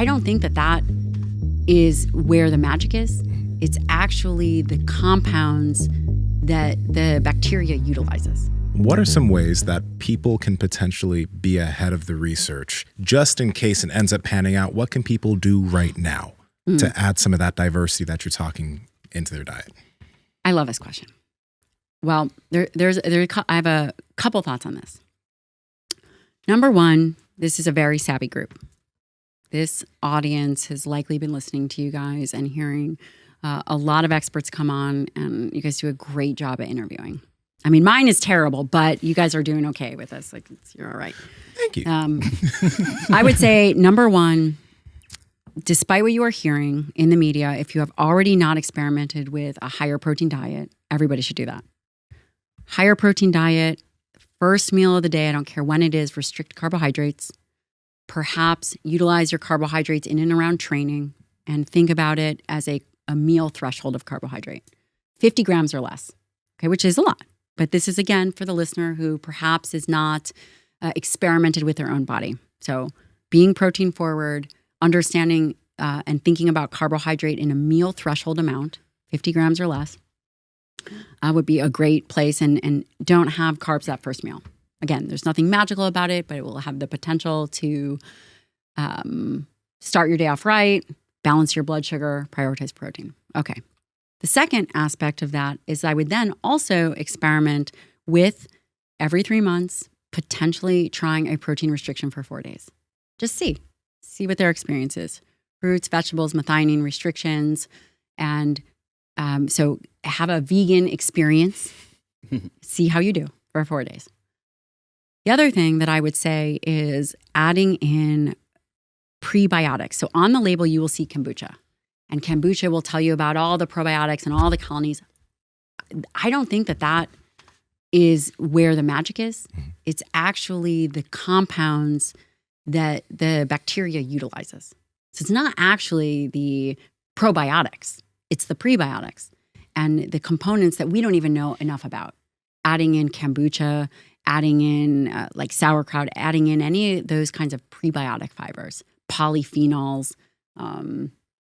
I don't think that is where the magic is. It's actually the compounds that the bacteria utilizes. What are some ways that people can potentially be ahead of the research? Just in case it ends up panning out, what can people do right now to add some of that diversity that you're talking into their diet? I love this question. Well, I have a couple thoughts on this. Number one, this is a very savvy group. This audience has likely been listening to you guys and hearing a lot of experts come on, and you guys do a great job at interviewing. I mean, mine is terrible, but you guys are doing okay with this. Like, you're all right. Thank you. I would say, number one, despite what you are hearing in the media, if you have already not experimented with a higher protein diet, everybody should do that. Higher protein diet, first meal of the day, I don't care when it is, restrict carbohydrates. Perhaps utilize your carbohydrates in and around training and think about it as a meal threshold of carbohydrate. 50 grams or less, okay, which is a lot. But this is, again, for the listener who perhaps is not experimented with their own body. So being protein forward, understanding and thinking about carbohydrate in a meal threshold amount, 50 grams or less, would be a great place. And don't have carbs that first meal. Again, there's nothing magical about it, but it will have the potential to start your day off right, balance your blood sugar, prioritize protein. Okay. The second aspect of that is I would then also experiment with every 3 months, potentially trying a protein restriction for 4 days. Just see what their experience is. Fruits, vegetables, methionine restrictions. And so have a vegan experience. See how you do for 4 days. The other thing that I would say is adding in prebiotics. So on the label, you will see kombucha. And kombucha will tell you about all the probiotics and all the colonies. I don't think that is where the magic is. It's actually the compounds that the bacteria utilizes. So it's not actually the probiotics. It's the prebiotics and the components that we don't even know enough about. Adding in kombucha, adding in like sauerkraut, adding in any of those kinds of prebiotic fibers, polyphenols.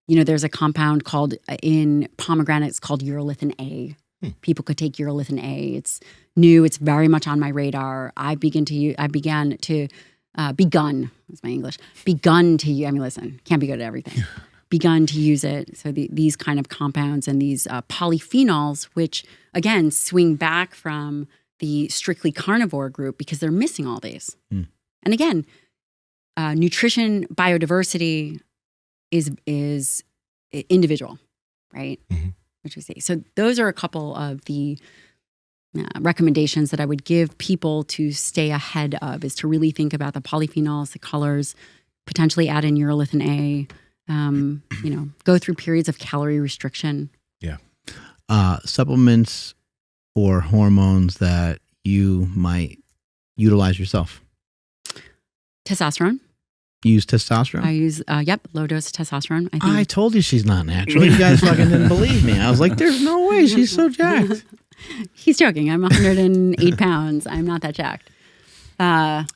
There's a compound called in pomegranates called urolithin A. People could take urolithin A. It's new. It's very much on my radar. Begun to use, listen, can't be good at everything. Begun to use it. So these kind of compounds and these polyphenols, which again, swing back from the strictly carnivore group because they're missing all these. And again, nutrition biodiversity is individual, right? Which we see. So those are a couple of the recommendations that I would give people to stay ahead of, is to really think about the polyphenols, the colors, potentially add in urolithin A, go through periods of calorie restriction. Yeah. Supplements or hormones that you might utilize yourself. Testosterone. You use testosterone? I use, low dose testosterone. I told you she's not natural. You guys fucking didn't believe me. I was like, there's no way. She's so jacked. He's joking. I'm 108 pounds. I'm not that jacked.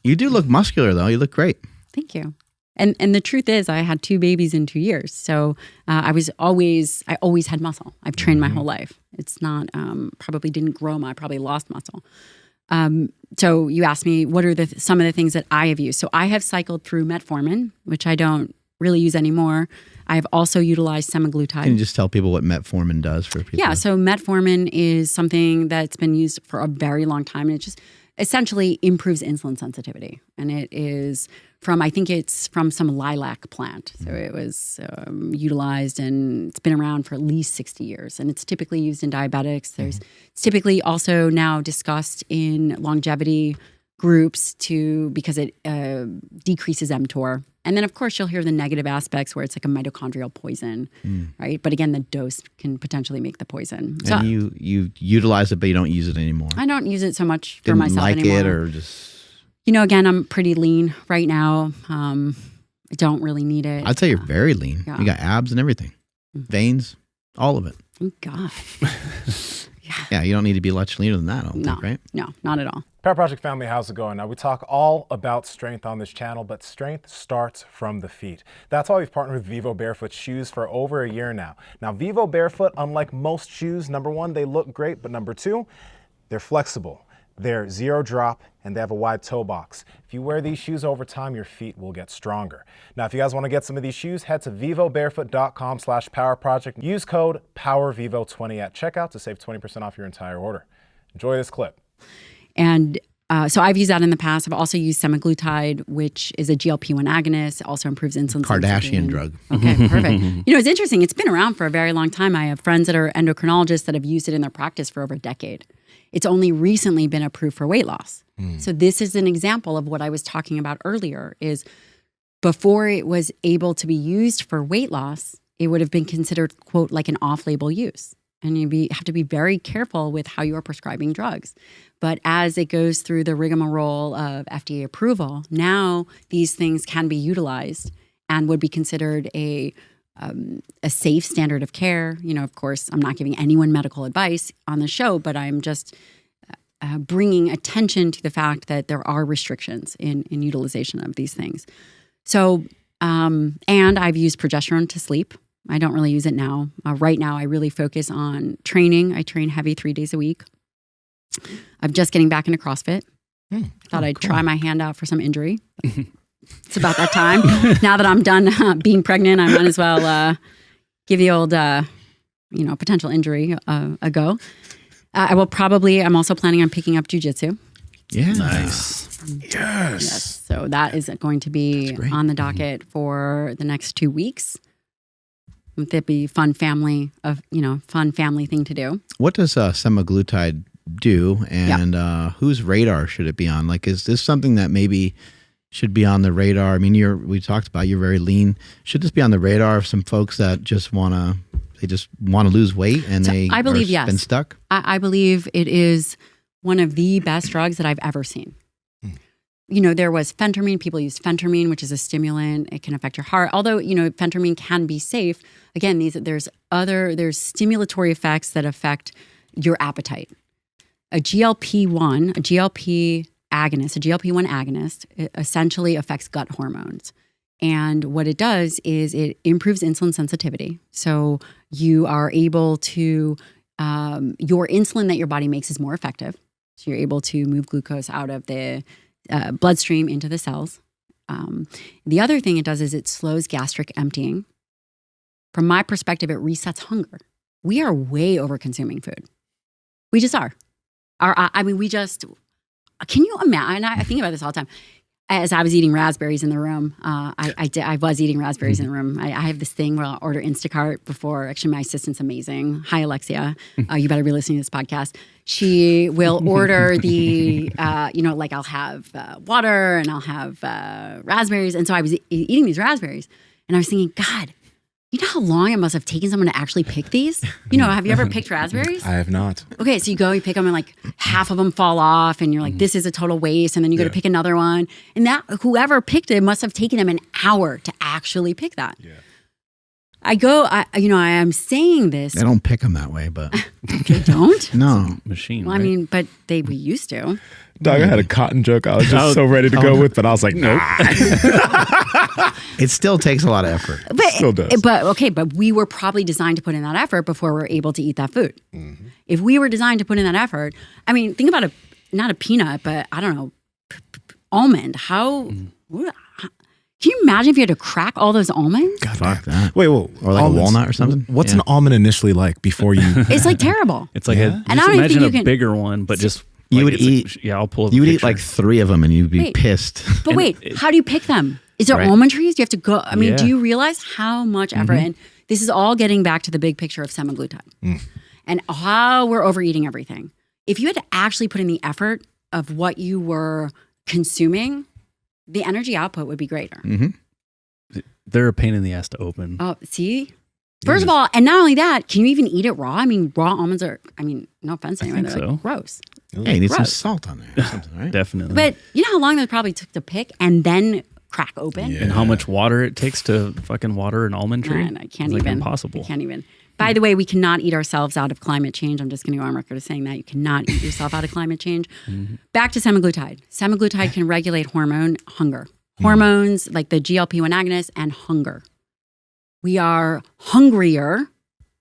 You do look muscular, though. You look great. Thank you. And the truth is, I had 2 babies in 2 years. So I always had muscle. I've trained my whole life. It's not, probably didn't grow I probably lost muscle. So you asked me, what are some of the things that I have used? So I have cycled through metformin, which I don't really use anymore. I have also utilized semaglutide. Can you just tell people what metformin does for people? Yeah, so metformin is something that's been used for a very long time, and it just essentially improves insulin sensitivity. And it is I think it's from some lilac plant. So it was utilized, and it's been around for at least 60 years. And it's typically used in diabetics. It's typically also now discussed in longevity groups because it decreases mTOR. And then, of course, you'll hear the negative aspects where it's like a mitochondrial poison, right? But again, the dose can potentially make the poison. And so, you utilize it, but you don't use it anymore. I don't use it so much for myself anymore. Didn't like it or just... again, I'm pretty lean right now. I don't really need it. I'd say you're very lean. Yeah. You got abs and everything. Veins, all of it. Thank God. Yeah, you don't need to be much leaner than that, I don't think, right? No, not at all. Power Project family, how's it going? Now, we talk all about strength on this channel, but strength starts from the feet. That's why we've partnered with Vivo Barefoot shoes for over a year now. Now, Vivo Barefoot, unlike most shoes, number one, they look great, but number two, they're flexible. They're zero drop, and they have a wide toe box. If you wear these shoes over time, your feet will get stronger. Now, if you guys want to get some of these shoes, head to vivobarefoot.com/powerproject. Use code POWERVIVO20 at checkout to save 20% off your entire order. Enjoy this clip. And so I've used that in the past. I've also used semaglutide, which is a GLP-1 agonist. It also improves insulin Kardashian sensitivity. drug. Okay, perfect. It's interesting. It's been around for a very long time. I have friends that are endocrinologists that have used it in their practice for over a decade. It's only recently been approved for weight loss. So this is an example of what I was talking about earlier, is before it was able to be used for weight loss, it would have been considered, quote, like an off-label use. And you have to be very careful with how you're prescribing drugs. But as it goes through the rigmarole of FDA approval, now these things can be utilized and would be considered a safe standard of care. Of course, I'm not giving anyone medical advice on the show, but I'm just bringing attention to the fact that there are restrictions in utilization of these things. So, and I've used progesterone to sleep. I don't really use it now. Right now, I really focus on training. I train heavy 3 days a week. I'm just getting back into CrossFit. Thought I'd try my hand out for some injury. It's about that time. Now that I'm done being pregnant, I might as well give the old, potential injury a go. I'm also planning on picking up jujitsu. Yeah. Nice. Yes. So that is going to be on the docket for the next 2 weeks. That'd be fun family thing to do. What does semaglutide do, and whose radar should it be on? Like, is this something that maybe should be on the radar? I mean, we talked about you're very lean. Should this be on the radar of some folks that just want to lose weight and I believe yes. Been stuck? I believe it is one of the best drugs that I've ever seen. There was phentermine. People used phentermine, which is a stimulant. It can affect your heart. Although, phentermine can be safe. Again, there's stimulatory effects that affect your appetite. A GLP-1 agonist, it essentially affects gut hormones. And what it does is it improves insulin sensitivity. So you are able to, your insulin that your body makes is more effective. So you're able to move glucose out of the bloodstream into the cells. The other thing it does is it slows gastric emptying. From my perspective, it resets hunger. We are way over consuming food. We just are. Can you imagine? And I think about this all the time. As I was eating raspberries in the room, I was eating raspberries in the room. I have this thing where I'll order Instacart before. Actually, my assistant's amazing. Hi, Alexia. You better be listening to this podcast. She will order the, I'll have water and I'll have raspberries. And so I was eating these raspberries and I was thinking, God, you know how long it must have taken someone to actually pick these? Have you ever picked raspberries? I have not. Okay, so you pick them and like half of them fall off and you're like, this is a total waste. And then you go to pick another one. And that whoever picked it must have taken them an hour to actually pick that. Yeah. I am saying this. They don't pick them that way, but. They don't? No. Machine, well, right? I mean, but we used to. Doug, I had a cotton joke I was just so ready to go with, but I was like, nope. It still takes a lot of effort. Still does. But we were probably designed to put in that effort before we're able to eat that food. Mm-hmm. If we were designed to put in that effort, I mean, think about not a peanut, but I don't know, almond. Can you imagine if you had to crack all those almonds? God, fuck that. Wait, whoa. Or like almonds. A walnut or something? What's an almond initially like before you? It's like terrible. It's like and I don't imagine even think a bigger one, but just you would eat. I'll pull up. You would eat like 3 of them, and you'd be pissed. But how do you pick them? Is there almond trees? Do you have to go? I mean, do you realize how much effort? And this is all getting back to the big picture of semaglutide and how we're overeating everything. If you had to actually put in the effort of what you were consuming, the energy output would be greater. Mm-hmm. They're a pain in the ass to open. Oh, see? First of all, and not only that, can you even eat it raw? I mean, raw almonds are, no offense to anyone, they're like gross. Yeah, you need some salt on there or something, right? Definitely. But you know how long that probably took to pick and then crack open? Yeah. And how much water it takes to fucking water an almond tree? Man, I can't it's even. Impossible. I can't even. By the way, we cannot eat ourselves out of climate change. I'm just going to go on record as saying that. You cannot eat yourself out of climate change. Back to semaglutide. Semaglutide can regulate hunger. Hormones like the GLP-1 agonist and hunger. We are hungrier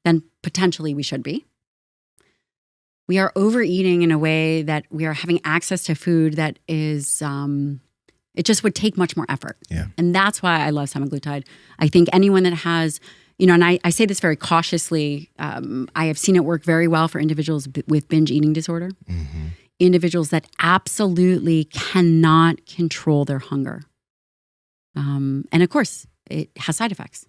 than potentially we should be. We are overeating in a way that we are having access to food that is, it just would take much more effort. Yeah. And that's why I love semaglutide. I think anyone that has, and I say this very cautiously, I have seen it work very well for individuals with binge eating disorder, individuals that absolutely cannot control their hunger. And of course, it has side effects.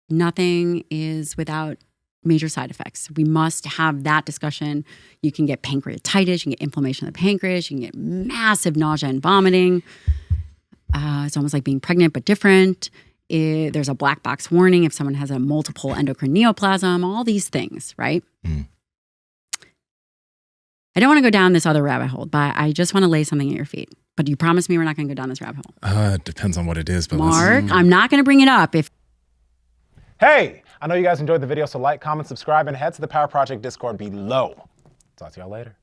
Nothing is without major side effects. We must have that discussion. You can get pancreatitis, you can get inflammation of the pancreas, you can get massive nausea and vomiting. It's almost like being pregnant, but different. There's a black box warning if someone has a multiple endocrine neoplasm, all these things, right? I don't want to go down this other rabbit hole, but I just want to lay something at your feet. But you promise me we're not going to go down this rabbit hole. It depends on what it is. But Mark, I'm not going to bring it up. Hey, I know you guys enjoyed the video, so like, comment, subscribe, and head to the Power Project Discord below. Talk to y'all later.